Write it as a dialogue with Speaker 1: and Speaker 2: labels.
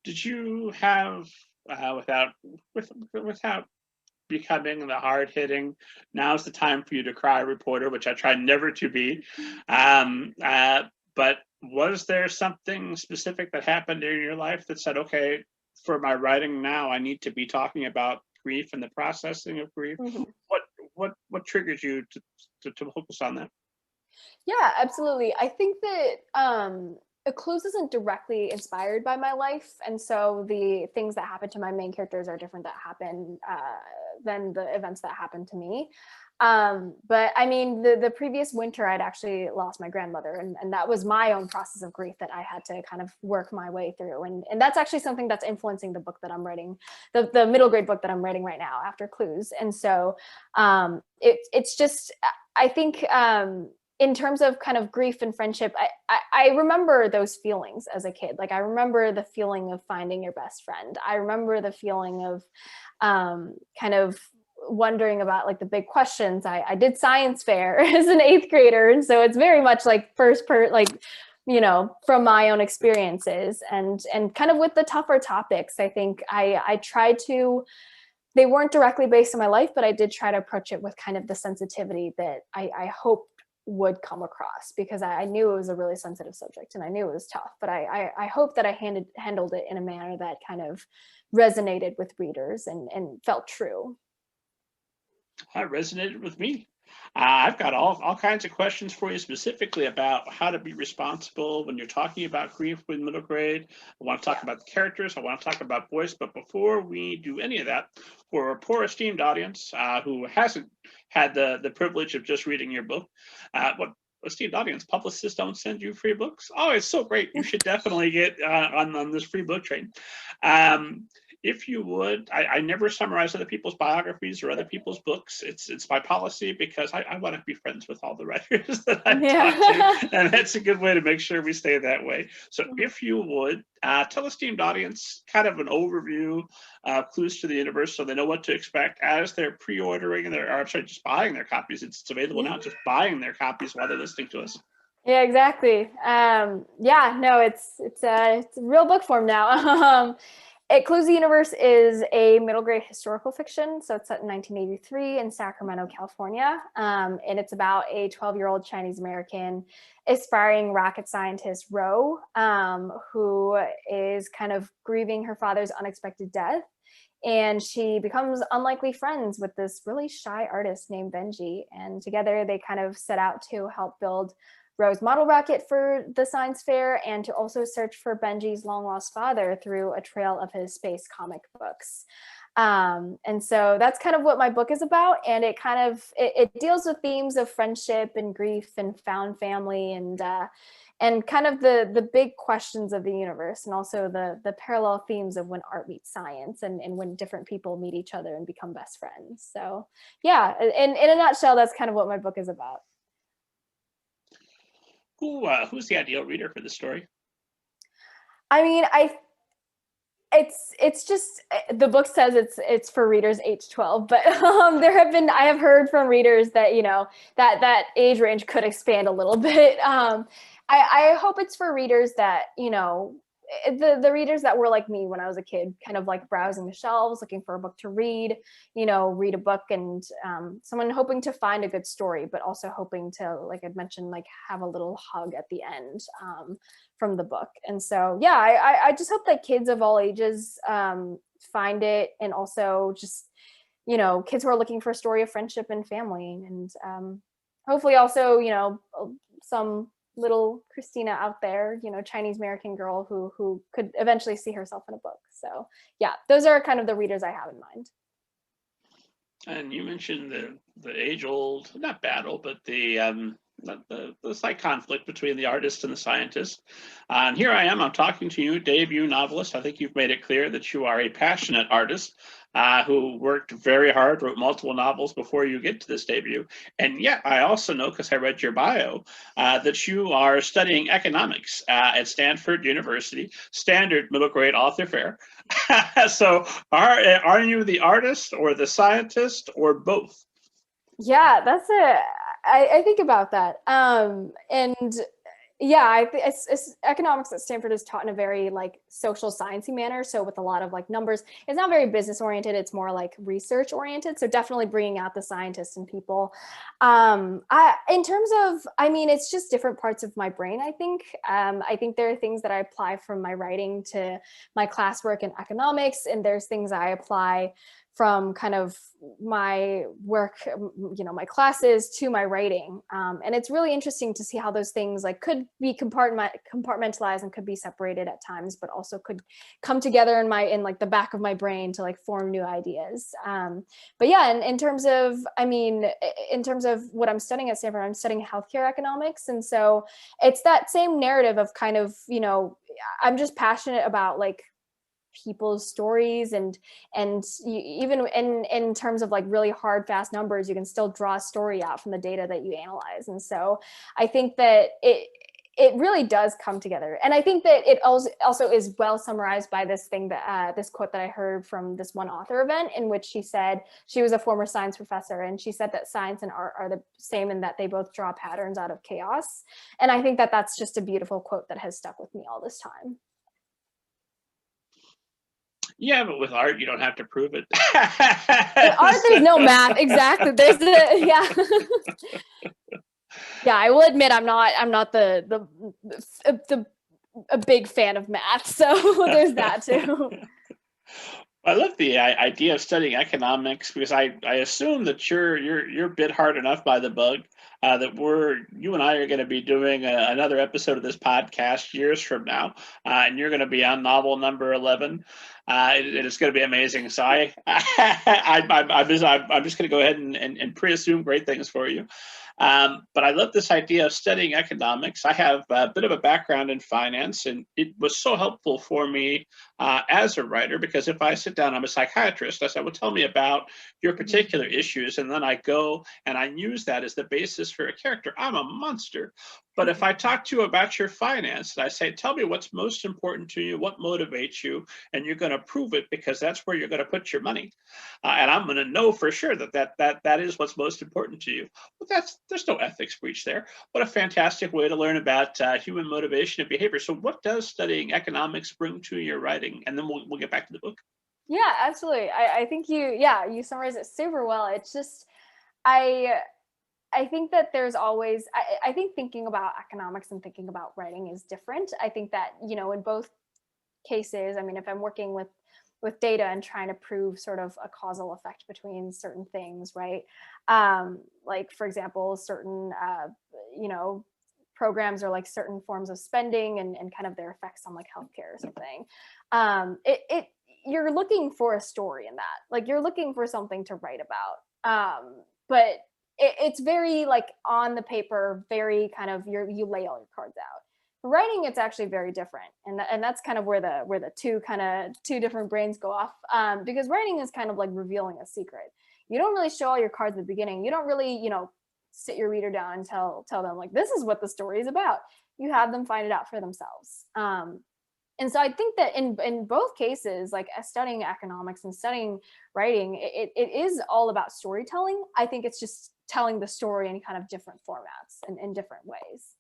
Speaker 1: did you have without becoming the hard-hitting, now's the time for you to cry reporter, which I try never to be. But was there something specific that happened in your life that said, okay, for my writing now, I need to be talking about grief and the processing of grief?
Speaker 2: Mhm.
Speaker 1: What triggers you to focus on that?
Speaker 2: Yeah, absolutely. I think that Clues isn't directly inspired by my life, and so the things that happen to my main characters are different that happen than the events that happen to me. But I mean, the previous winter, I'd actually lost my grandmother, and that was my own process of grief that I had to kind of work my way through. And that's actually something that's influencing the book that I'm writing, the middle grade book that I'm writing right now after Clues. And so it's just, I think, in terms of kind of grief and friendship, I remember those feelings as a kid. Like, I remember the feeling of finding your best friend. I remember the feeling of kind of wondering about like the big questions. I did science fair as an eighth grader, and so it's very much like from my own experiences, and kind of with the tougher topics. I think I tried to. They weren't directly based on my life, but I did try to approach it with kind of the sensitivity that I hoped would come across, because I knew it was a really sensitive subject and I knew it was tough, but I hope that I handled it in a manner that kind of resonated with readers and felt true.
Speaker 1: That resonated with me. I've got all kinds of questions for you specifically about how to be responsible when you're talking about grief with middle grade. I want to talk about the characters. I want to talk about voice. But before we do any of that, for a poor esteemed audience who hasn't had the privilege of just reading your book, what esteemed audience, publicists don't send you free books? Oh, it's so great. You should definitely get on this free book train. If you would, I never summarize other people's biographies or other people's books. It's my policy, because I want to be friends with all the writers that I talk to, and that's a good way to make sure we stay that way. So if you would, tell esteemed audience kind of an overview of Clues to the Universe, so they know what to expect as they're pre-ordering just buying their copies. It's available now, just buying their copies while they're listening to us.
Speaker 2: Yeah, exactly. It's a real book form now. Clues the Universe is a middle grade historical fiction. So it's set in 1983 in Sacramento, California. And it's about a 12-year-old Chinese American aspiring rocket scientist, Ro, who is kind of grieving her father's unexpected death. And she becomes unlikely friends with this really shy artist named Benji. And together they kind of set out to help build Ro's model rocket for the science fair, and to also search for Benji's long lost father through a trail of his space comic books. And so that's kind of what my book is about. And it kind of, it deals with themes of friendship and grief and found family, and kind of the big questions of the universe, and also the parallel themes of when art meets science, and when different people meet each other and become best friends. So yeah, in a nutshell, that's kind of what my book is about.
Speaker 1: Who's the ideal reader for this story?
Speaker 2: I mean, it's just, the book says it's for readers age 12, but I have heard from readers that that age range could expand a little bit. I hope it's for readers that the readers that were like me when I was a kid, kind of like browsing the shelves looking for a book to read, read a book, and someone hoping to find a good story, but also hoping to, like I'd mentioned, like have a little hug at the end from the book. And so yeah, I just hope that kids of all ages find it, and also just kids who are looking for a story of friendship and family, and hopefully also some little Christina out there, Chinese American girl who could eventually see herself in a book. So yeah, those are kind of the readers I have in mind.
Speaker 1: And you mentioned the age-old, not battle, but the slight conflict between the artist and the scientist. And here I am, I'm talking to you, debut novelist. I think you've made it clear that you are a passionate artist who worked very hard, wrote multiple novels before you get to this debut. And yet I also know, because I read your bio, that you are studying economics at Stanford University, standard middle grade author fare. So are you the artist or the scientist or both?
Speaker 2: Yeah, that's it. I think about that. And economics at Stanford is taught in a very like social sciencey manner. So with a lot of like numbers, it's not very business oriented. It's more like research oriented. So definitely bringing out the scientists and people. In terms of, I mean, it's just different parts of my brain. I think there are things that I apply from my writing to my classwork in economics, and there's things I apply from kind of my work, my classes to my writing. And it's really interesting to see how those things like could be compartmentalized and could be separated at times, but also could come together in like the back of my brain to like form new ideas. But yeah, in terms of what I'm studying at Stanford, I'm studying healthcare economics. And so it's that same narrative of kind of, I'm just passionate about like people's stories and even in terms of like really hard fast numbers, you can still draw a story out from the data that you analyze. And so I think that it really does come together. And I think that it also is well summarized by this thing that this quote that I heard from this one author event, in which she said, she was a former science professor, and she said that science and art are the same in that they both draw patterns out of chaos. And I think that that's just a beautiful quote that has stuck with me all this time.
Speaker 1: Yeah, but with art, you don't have to prove it.
Speaker 2: In art, there's no math. Exactly. There's yeah. I will admit I'm not the a big fan of math, so there's that too.
Speaker 1: I love the idea of studying economics, because I assume that you're bit hard enough by the bug that you and I are going to be doing another episode of this podcast years from now, and you're going to be on novel number 11. It's going to be amazing. So I'm just going to go ahead and pre-assume great things for you. But I love this idea of studying economics. I have a bit of a background in finance, and it was so helpful for me as a writer, because if I sit down, I'm a psychiatrist, I said, well, tell me about your particular issues. And then I go and I use that as the basis for a character. I'm a monster. But if I talk to you about your finance and I say, tell me what's most important to you, what motivates you, and you're going to prove it because that's where you're going to put your money. And I'm going to know for sure that is what's most important to you. Well, there's no ethics breach there. What a fantastic way to learn about human motivation and behavior. So what does studying economics bring to your writing? And then we'll get back to the book.
Speaker 2: Yeah, absolutely. I think you summarized it super well. It's just, I think that there's always, I think thinking about economics and thinking about writing is different. I think that, in both cases, I mean, if I'm working with data and trying to prove sort of a causal effect between certain things, right? Like, for example, certain, programs or like certain forms of spending and kind of their effects on like healthcare or something. You're looking for a story in that, like you're looking for something to write about. But it's very like on the paper, very kind of you lay all your cards out. Writing, it's actually very different, and that's kind of where the two different brains go off, because writing is kind of like revealing a secret. You don't really show all your cards at the beginning. You don't really sit your reader down and tell them like, this is what the story is about. You have them find it out for themselves. And so I think that in both cases, like studying economics and studying writing, it is all about storytelling. I think it's just telling the story in kind of different formats and in different ways.